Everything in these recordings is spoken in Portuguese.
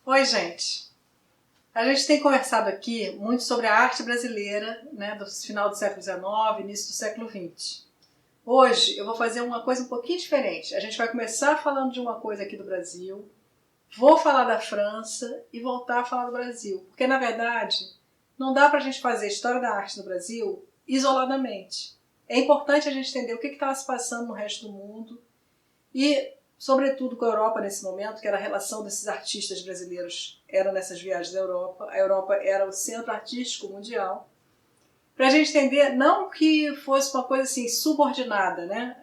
Oi, gente! A gente tem conversado aqui muito sobre a arte brasileira, né, do final do século XIX, início do século XX. Hoje eu vou fazer uma coisa um pouquinho diferente. A gente vai começar falando de uma coisa aqui do Brasil, vou falar da França e voltar a falar do Brasil. Porque, na verdade, não dá pra gente fazer a história da arte no Brasil isoladamente. É importante a gente entender o que estava se passando no resto do mundo e, sobretudo, com a Europa nesse momento, que era a relação desses artistas brasileiros, eram nessas viagens da Europa. A Europa era o centro artístico mundial. Para a gente entender, não que fosse uma coisa assim subordinada, né?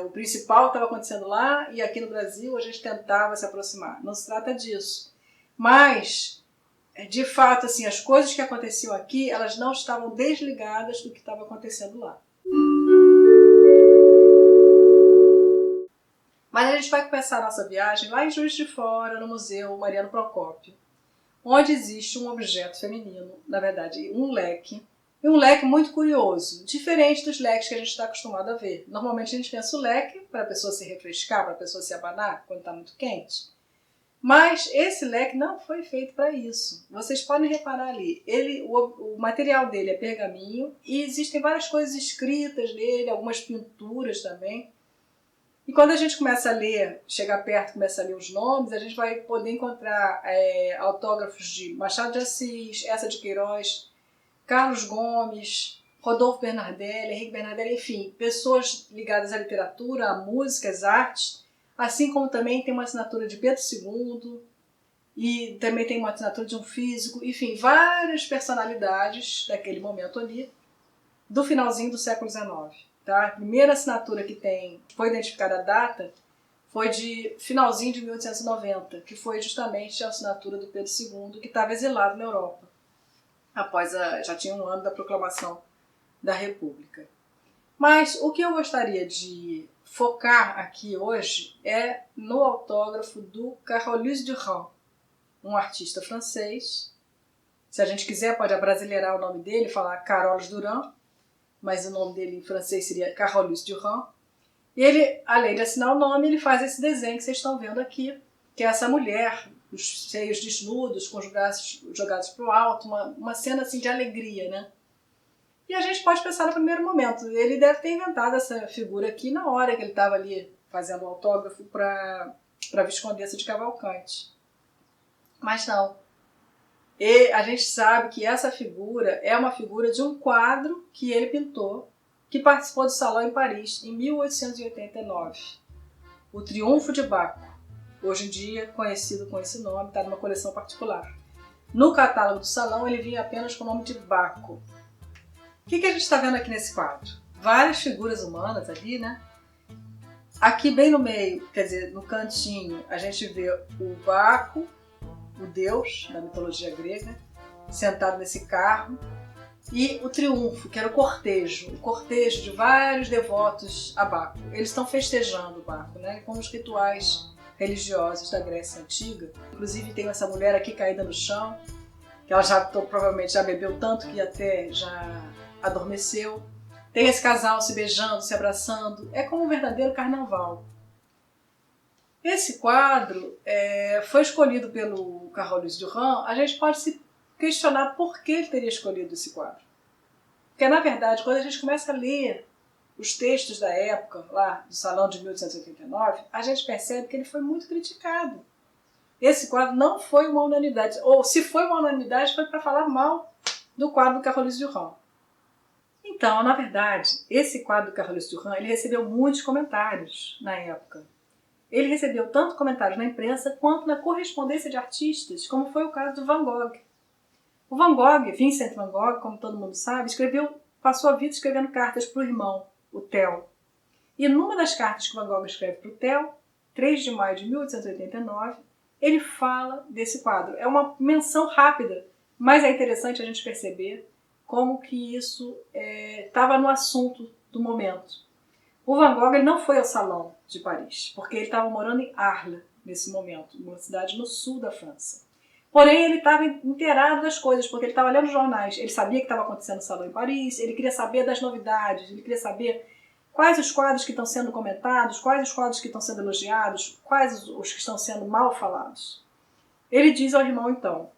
O principal estava acontecendo lá e aqui no Brasil a gente tentava se aproximar. Não se trata disso. Mas, de fato, assim, as coisas que aconteciam aqui, elas não estavam desligadas do que estava acontecendo lá. Mas a gente vai começar a nossa viagem lá em Juiz de Fora, no Museu Mariano Procópio, onde existe um objeto feminino, na verdade, um leque, e um leque muito curioso, diferente dos leques que a gente está acostumado a ver. Normalmente a gente pensa o leque para a pessoa se refrescar, para a pessoa se abanar quando está muito quente. Mas esse leque não foi feito para isso. Vocês podem reparar ali, o material dele é pergaminho e existem várias coisas escritas nele, algumas pinturas também. E quando a gente começa a ler, chegar perto, começa a ler os nomes, a gente vai poder encontrar autógrafos de Machado de Assis, Eça de Queiroz, Carlos Gomes, Rodolfo Bernardelli, Henrique Bernardelli, enfim, pessoas ligadas à literatura, à música, às artes, assim como também tem uma assinatura de Pedro II e também tem uma assinatura de um físico, enfim, várias personalidades daquele momento ali, do finalzinho do século XIX. Tá? A primeira assinatura que foi identificada a data foi de finalzinho de 1890, que foi justamente a assinatura do Pedro II, que estava exilado na Europa, após já tinha um ano da proclamação da República. Mas o que eu gostaria de focar aqui hoje é no autógrafo do Carolus Duran, um artista francês. Se a gente quiser, pode abrasileirar o nome dele, falar Carolus Duran, mas o nome dele em francês seria Carolus Duran. E ele, além de assinar o nome, ele faz esse desenho que vocês estão vendo aqui, que é essa mulher, os seios desnudos, com os braços jogados para o alto, uma cena assim de alegria, né? E a gente pode pensar no primeiro momento, ele deve ter inventado essa figura aqui na hora que ele estava ali fazendo o autógrafo para a Viscondessa de Cavalcante. Mas não. E a gente sabe que essa figura é uma figura de um quadro que ele pintou, que participou do Salão em Paris em 1889. O Triunfo de Baco, hoje em dia conhecido com esse nome, está numa coleção particular. No catálogo do Salão ele vinha apenas com o nome de Baco. O que a gente está vendo aqui nesse quadro? Várias figuras humanas ali, né? Aqui bem no meio, quer dizer, no cantinho, a gente vê o Baco, o deus da mitologia grega, sentado nesse carro, e o triunfo, que era o cortejo de vários devotos a Baco. Eles estão festejando o Baco, né? Como os rituais religiosos da Grécia Antiga. Inclusive tem essa mulher aqui caída no chão, que ela provavelmente já bebeu tanto que até já adormeceu. Tem esse casal se beijando, se abraçando. É como um verdadeiro carnaval. Esse quadro foi escolhido pelo Carolus Duran. A gente pode se questionar por que ele teria escolhido esse quadro. Porque, na verdade, quando a gente começa a ler os textos da época, lá do Salão de 1889, a gente percebe que ele foi muito criticado. Esse quadro não foi uma unanimidade. Ou, se foi uma unanimidade, foi para falar mal do quadro do Carolus Duran. Então, na verdade, esse quadro do Carolus Duran, ele recebeu muitos comentários na época. Ele recebeu tanto comentários na imprensa quanto na correspondência de artistas, como foi o caso do Van Gogh. O Van Gogh, Vincent Van Gogh, como todo mundo sabe, passou a vida escrevendo cartas para o irmão, o Theo. E numa das cartas que o Van Gogh escreve para o Theo, 3 de maio de 1889, ele fala desse quadro. É uma menção rápida, mas é interessante a gente perceber como que isso estava no assunto do momento. O Van Gogh ele não foi ao Salão de Paris, porque ele estava morando em Arles nesse momento, uma cidade no sul da França. Porém, ele estava inteirado das coisas, porque ele estava lendo jornais. Ele sabia que estava acontecendo no Salão em Paris, ele queria saber das novidades, ele queria saber quais os quadros que estão sendo comentados, quais os quadros que estão sendo elogiados, quais os que estão sendo mal falados. Ele diz ao irmão, então: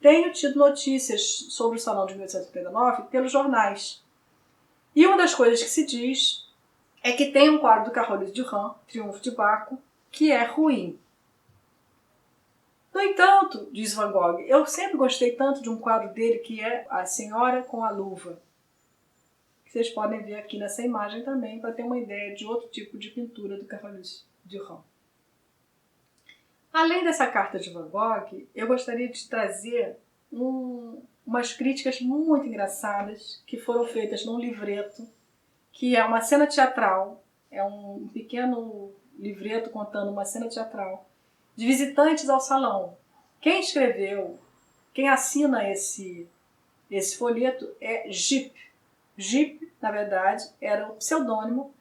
tenho tido notícias sobre o Salão de 1889 pelos jornais. E uma das coisas que se diz é que tem um quadro do Carolus Duran, Triunfo de Baco, que é ruim. No entanto, diz Van Gogh, eu sempre gostei tanto de um quadro dele que é A Senhora com a Luva, que vocês podem ver aqui nessa imagem também para ter uma ideia de outro tipo de pintura do Carolus Duran. Além dessa carta de Van Gogh, eu gostaria de trazer umas críticas muito engraçadas que foram feitas num livreto, que é uma cena teatral, é um pequeno livreto contando uma cena teatral de visitantes ao salão. Quem escreveu, quem assina esse folheto é Gyp. Gyp, na verdade, era o pseudônimo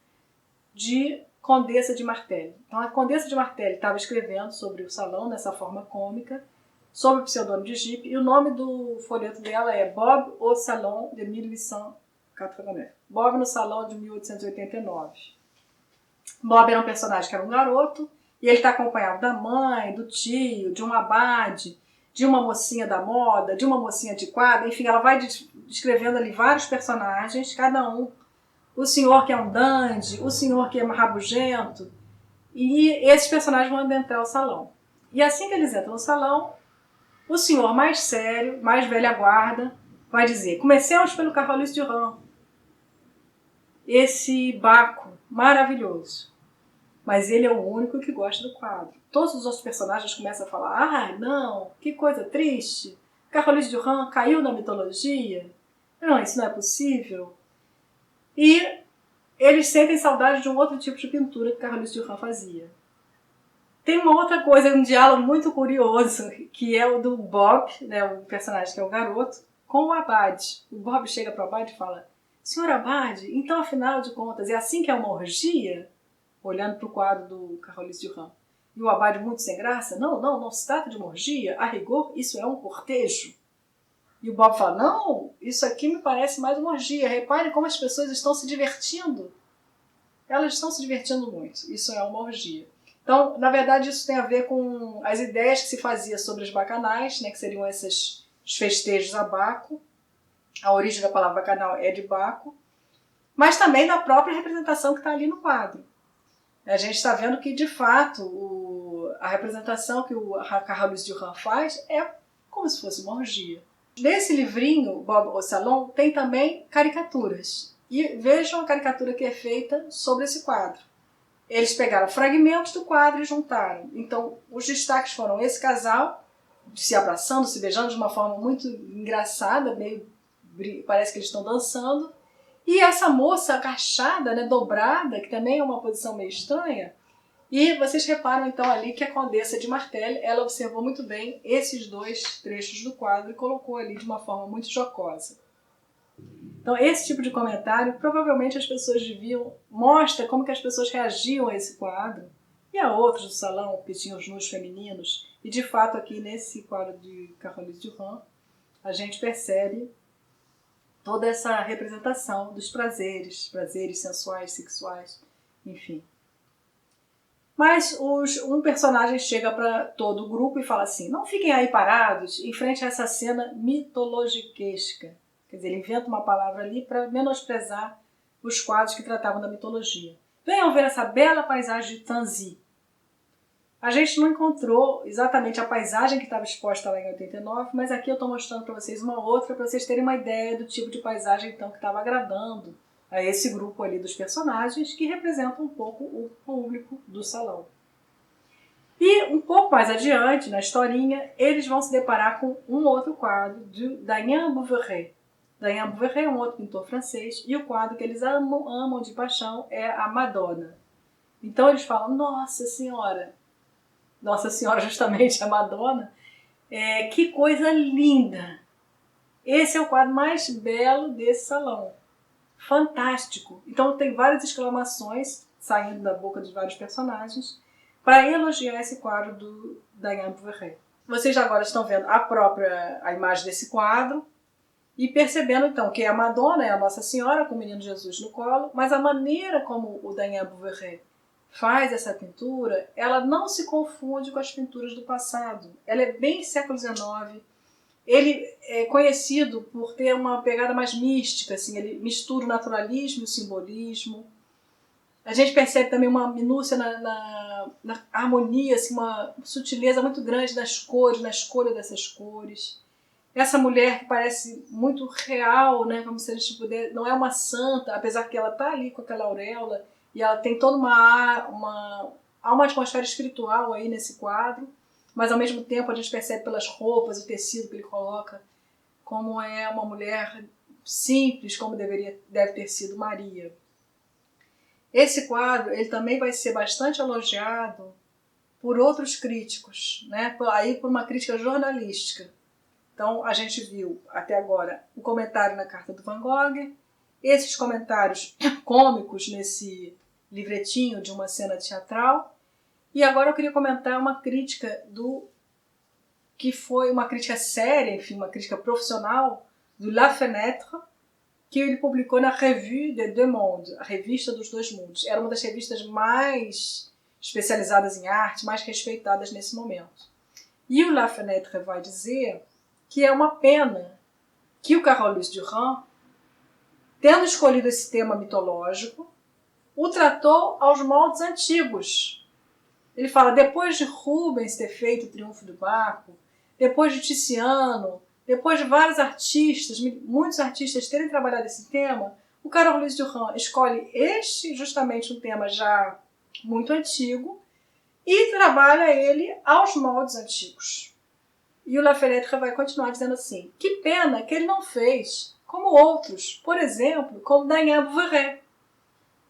de Condessa de Martelly. Então a Condessa de Martelly estava escrevendo sobre o salão dessa forma cômica, sob o pseudônimo de Gyp, e o nome do folheto dela é Bob au Salon de 1889. Bob no Salão de 1889. Bob era um personagem que era um garoto, e ele está acompanhado da mãe, do tio, de um abade, de uma mocinha da moda, de uma mocinha de quadra, enfim, ela vai descrevendo ali vários personagens, cada um. O senhor que é um dandy, o senhor que é rabugento, e esses personagens vão adentrar o salão. E assim que eles entram no salão, o senhor mais sério, mais velha guarda, vai dizer: comecemos pelo Carolus Duran, esse Baco maravilhoso. Mas ele é o único que gosta do quadro. Todos os outros personagens começam a falar: ah, não, que coisa triste, Carolus Duran caiu na mitologia, não, isso não é possível. E eles sentem saudade de um outro tipo de pintura que Carolus Duran fazia. Tem uma outra coisa, um diálogo muito curioso, que é o do Bob, né, o personagem que é o garoto, com o abade. O Bob chega para o abade e fala: senhor abade, então afinal de contas, é assim que é uma orgia? Olhando para o quadro do Carolus Duran. E o abade muito sem graça: não se trata de uma orgia, a rigor isso é um cortejo. E o Bob fala: não, isso aqui me parece mais uma orgia, repare como as pessoas estão se divertindo. Elas estão se divertindo muito, isso é uma orgia. Então, na verdade, isso tem a ver com as ideias que se fazia sobre os bacanais, né, que seriam esses festejos a Baco. A origem da palavra bacanal é de Baco, mas também da própria representação que está ali no quadro. A gente está vendo que, de fato, a representação que o Carolus Duran faz é como se fosse uma orgia. Nesse livrinho, Bob au Salon, tem também caricaturas. E vejam a caricatura que é feita sobre esse quadro. Eles pegaram fragmentos do quadro e juntaram. Então, os destaques foram esse casal se abraçando, se beijando de uma forma muito engraçada, meio, parece que eles estão dançando. E essa moça agachada, né, dobrada, que também é uma posição meio estranha. E vocês reparam então ali que a Condessa de Martelly, ela observou muito bem esses dois trechos do quadro e colocou ali de uma forma muito jocosa. Então esse tipo de comentário, provavelmente as pessoas deviam, mostra como que as pessoas reagiam a esse quadro e a outros do salão que tinham os nus femininos. E de fato aqui nesse quadro de Carolus Duran, a gente percebe toda essa representação dos prazeres sensuais, sexuais, enfim. Mas um personagem chega para todo o grupo e fala assim: não fiquem aí parados em frente a essa cena mitologiquesca. Quer dizer, ele inventa uma palavra ali para menosprezar os quadros que tratavam da mitologia. Venham ver essa bela paisagem de Tanzi. A gente não encontrou exatamente a paisagem que estava exposta lá em 89, mas aqui eu estou mostrando para vocês uma outra, para vocês terem uma ideia do tipo de paisagem então, que estava agradando a esse grupo ali dos personagens, que representam um pouco o público do salão. E um pouco mais adiante, na historinha, eles vão se deparar com um outro quadro de Damien Bouveret. Damien Bouveret é um outro pintor francês, e o quadro que eles amam de paixão é a Madonna. Então eles falam: Nossa Senhora justamente a Madonna, que coisa linda! Esse é o quadro mais belo desse salão. Fantástico! Então tem várias exclamações saindo da boca de vários personagens para elogiar esse quadro do Damien Bouveret. Vocês agora estão vendo a imagem desse quadro e percebendo então que a Madonna é a Nossa Senhora com o Menino Jesus no colo, mas a maneira como o Damien Bouveret faz essa pintura, ela não se confunde com as pinturas do passado. Ela é bem século XIX. Ele é conhecido por ter uma pegada mais mística, assim, ele mistura o naturalismo e o simbolismo. A gente percebe também uma minúcia na harmonia, assim, uma sutileza muito grande nas cores, na escolha dessas cores. Essa mulher que parece muito real, né? Como se a gente pudesse, não é uma santa, apesar que ela está ali com aquela auréola e ela tem toda há uma atmosfera espiritual aí nesse quadro, mas ao mesmo tempo a gente percebe pelas roupas, o tecido que ele coloca, como é uma mulher simples, como deve ter sido Maria. Esse quadro ele também vai ser bastante elogiado por outros críticos, né? Aí por uma crítica jornalística. Então, a gente viu até agora o comentário na carta do Van Gogh, esses comentários cômicos nesse livretinho de uma cena teatral, e agora eu queria comentar uma crítica que foi uma crítica séria, enfim, uma crítica profissional do La Fenêtre, que ele publicou na Revue des Deux Mondes, a revista dos dois mundos. Era uma das revistas mais especializadas em arte, mais respeitadas nesse momento. E o La Fenêtre vai dizer que é uma pena que o Carolus Duran, tendo escolhido esse tema mitológico, o tratou aos moldes antigos. Ele fala, depois de Rubens ter feito o Triunfo do Baco, depois de Tiziano, depois de vários artistas, muitos artistas terem trabalhado esse tema, o Carolus Duran escolhe justamente um tema já muito antigo, e trabalha ele aos moldes antigos. E o La Fenêtre vai continuar dizendo assim, que pena que ele não fez como outros, por exemplo, como Daniel Bouverie.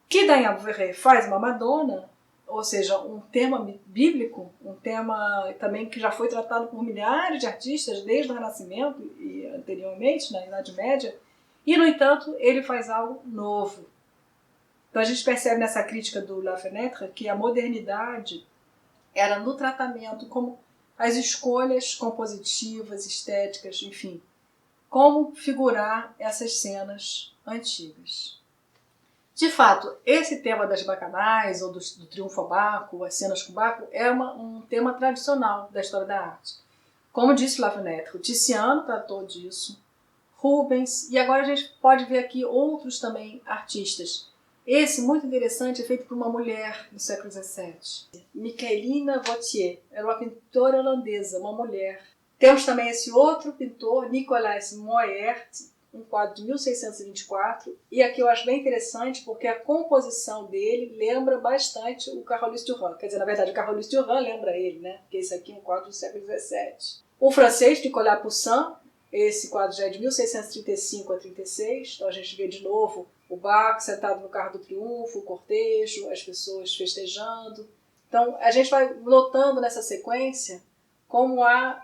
Que Daniel Bouverie faz uma Madonna, ou seja, um tema bíblico, um tema também que já foi tratado por milhares de artistas desde o Renascimento e anteriormente, na Idade Média, e, no entanto, ele faz algo novo. Então a gente percebe nessa crítica do La Fenêtre que a modernidade era no tratamento, como as escolhas compositivas, estéticas, enfim, como figurar essas cenas antigas. De fato, esse tema das bacanais ou do triunfo a Baco, as cenas com Baco, é um tema tradicional da história da arte. Como disse La Fenêtre, o Tiziano tratou disso, Rubens, e agora a gente pode ver aqui outros também artistas. Esse, muito interessante, é feito por uma mulher do século XVII. Michaelina Vautier, era uma pintora holandesa, uma mulher. Temos também esse outro pintor, Nicolas Moyert, um quadro de 1624, e aqui eu acho bem interessante porque a composição dele lembra bastante o Carolus Duran. Quer dizer, na verdade, o Carolus Duran lembra ele, né? Porque esse aqui é um quadro do século XVII. O francês, Nicolas Poussin, esse quadro já é de 1635 a 36, então a gente vê de novo o Baco sentado no carro do triunfo, o cortejo, as pessoas festejando. Então a gente vai notando nessa sequência como há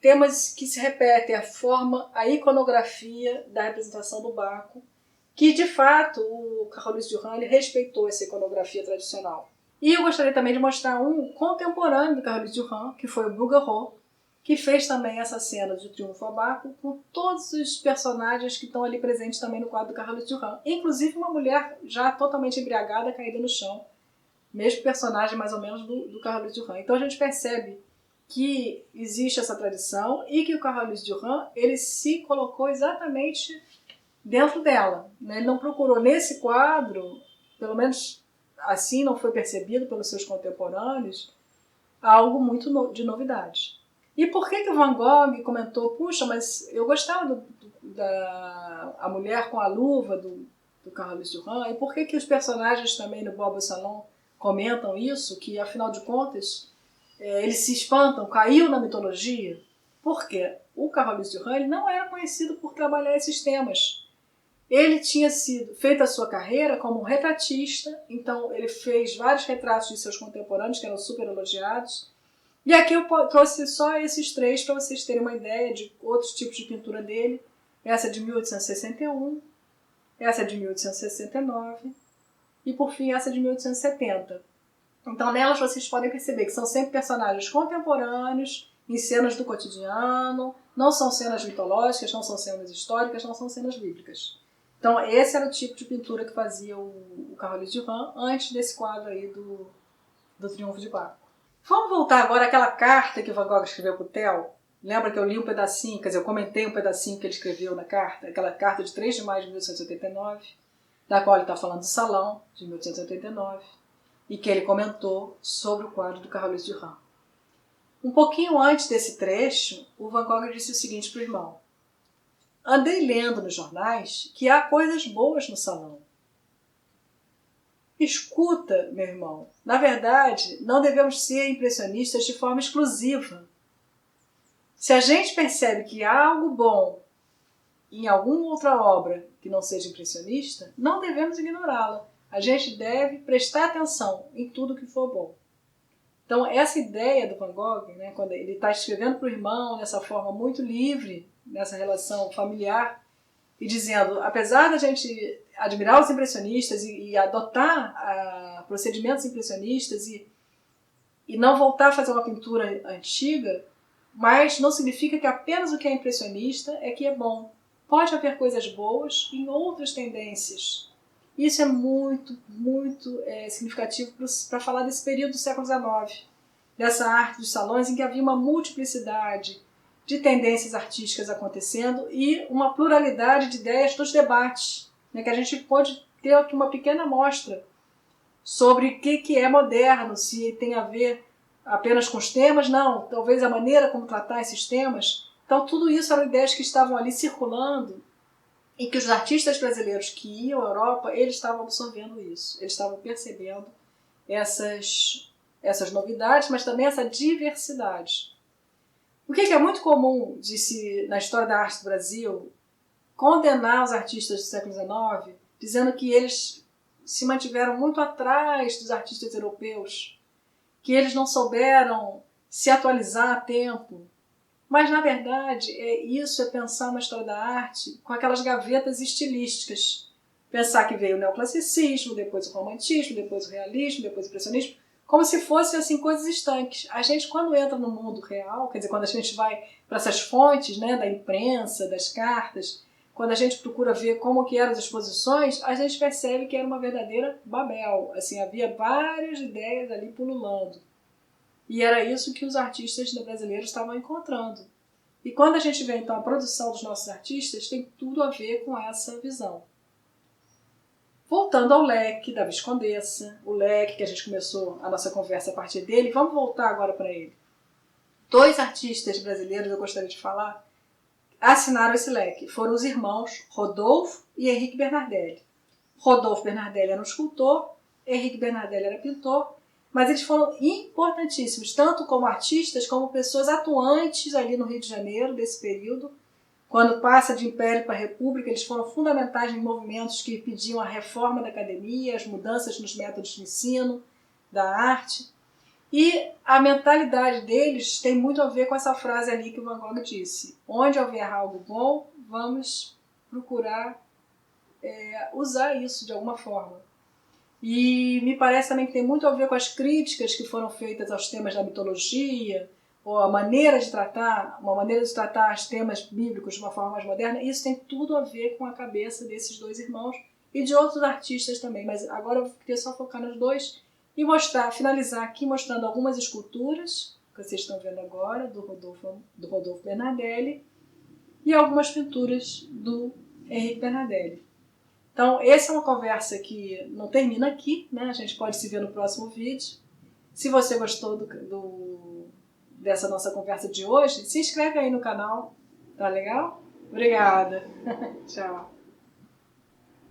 temas que se repetem, a forma, a iconografia da representação do Baco, que de fato o Carolus Duran ele respeitou essa iconografia tradicional. E eu gostaria também de mostrar um contemporâneo do Carolus Duran, que foi o Bouguereau, que fez também essa cena de Triunfo a Baco com todos os personagens que estão ali presentes também no quadro do Carolus Duran, inclusive uma mulher já totalmente embriagada, caída no chão, mesmo personagem mais ou menos do Carolus Duran. Então a gente percebe que existe essa tradição e que o Carolus Duran ele se colocou exatamente dentro dela, né? Ele não procurou nesse quadro, pelo menos assim não foi percebido pelos seus contemporâneos, algo muito de novidade. E por que o Van Gogh comentou, puxa, mas eu gostava da mulher com a luva do Carolus Duran, e por que os personagens também no Bob Salon comentam isso, que afinal de contas eles se espantam, caiu na mitologia? Por quê? O Carolus Duran ele não era conhecido por trabalhar esses temas. Ele tinha feito a sua carreira como um retratista, então ele fez vários retratos de seus contemporâneos que eram super elogiados. E aqui eu trouxe só esses três para vocês terem uma ideia de outros tipos de pintura dele. Essa de 1861, essa de 1869 e, por fim, essa de 1870. Então, nelas vocês podem perceber que são sempre personagens contemporâneos, em cenas do cotidiano, não são cenas mitológicas, não são cenas históricas, não são cenas bíblicas. Então esse era o tipo de pintura que fazia o Carolus Duran antes desse quadro aí do Triunfo de Baco. Vamos voltar agora àquela carta que o Van Gogh escreveu para o Theo. Lembra que eu li um pedacinho, quer dizer, eu comentei um pedacinho que ele escreveu na carta, aquela carta de 3 de maio de 1889, da qual ele está falando do Salão, de 1889, e que ele comentou sobre o quadro do Carolus Duran. Um pouquinho antes desse trecho, o Van Gogh disse o seguinte para o irmão: andei lendo nos jornais que há coisas boas no Salão. Escuta, meu irmão, na verdade, não devemos ser impressionistas de forma exclusiva. Se a gente percebe que há algo bom em alguma outra obra que não seja impressionista, não devemos ignorá-la. A gente deve prestar atenção em tudo que for bom. Então, essa ideia do Van Gogh, né, quando ele está escrevendo para o irmão dessa forma muito livre, nessa relação familiar, e dizendo, apesar da gente admirar os impressionistas e adotar procedimentos impressionistas e não voltar a fazer uma pintura antiga, mas não significa que apenas o que é impressionista é que é bom. Pode haver coisas boas em outras tendências. Isso é muito, muito significativo para falar desse período do século XIX, dessa arte dos salões em que havia uma multiplicidade de tendências artísticas acontecendo e uma pluralidade de ideias dos debates, né, que a gente pode ter aqui uma pequena amostra sobre o que é moderno, se tem a ver apenas com os temas, não, talvez a maneira como tratar esses temas. Então tudo isso eram ideias que estavam ali circulando e que os artistas brasileiros que iam à Europa, eles estavam absorvendo isso, eles estavam percebendo essas novidades, mas também essa diversidade. O que é muito comum na história da arte do Brasil, condenar os artistas do século XIX, dizendo que eles se mantiveram muito atrás dos artistas europeus, que eles não souberam se atualizar a tempo. Mas, na verdade, isso é pensar uma história da arte com aquelas gavetas estilísticas. Pensar que veio o neoclassicismo, depois o romantismo, depois o realismo, depois o impressionismo, como se fossem assim, coisas estanques. A gente, quando entra no mundo real, quer dizer, quando a gente vai para essas fontes, né, da imprensa, das cartas, quando a gente procura ver como que eram as exposições, a gente percebe que era uma verdadeira Babel. Assim, havia várias ideias ali pululando. E era isso que os artistas brasileiros estavam encontrando. E quando a gente vê, então, a produção dos nossos artistas, tem tudo a ver com essa visão. Voltando ao leque da Viscondessa, o leque que a gente começou a nossa conversa a partir dele, vamos voltar agora para ele. 2 artistas brasileiros, eu gostaria de falar, assinaram esse leque. Foram os irmãos Rodolfo e Henrique Bernardelli. Rodolfo Bernardelli era um escultor, Henrique Bernardelli era pintor, mas eles foram importantíssimos, tanto como artistas, como pessoas atuantes ali no Rio de Janeiro, desse período. Quando passa de Império para a República, eles foram fundamentais em movimentos que pediam a reforma da academia, as mudanças nos métodos de ensino, da arte. E a mentalidade deles tem muito a ver com essa frase ali que o Van Gogh disse: onde houver algo bom, vamos procurar usar isso de alguma forma. E me parece também que tem muito a ver com as críticas que foram feitas aos temas da mitologia, ou a maneira de tratar, uma maneira de tratar os temas bíblicos de uma forma mais moderna. Isso tem tudo a ver com a cabeça desses 2 irmãos e de outros artistas também. Mas agora eu queria só focar nos 2 e finalizar aqui mostrando algumas esculturas que vocês estão vendo agora, do Rodolfo Bernardelli, e algumas pinturas do Henrique Bernardelli. Então, essa é uma conversa que não termina aqui, né? A gente pode se ver no próximo vídeo. Se você gostou dessa nossa conversa de hoje, se inscreve aí no canal, tá legal? Obrigada! Tchau!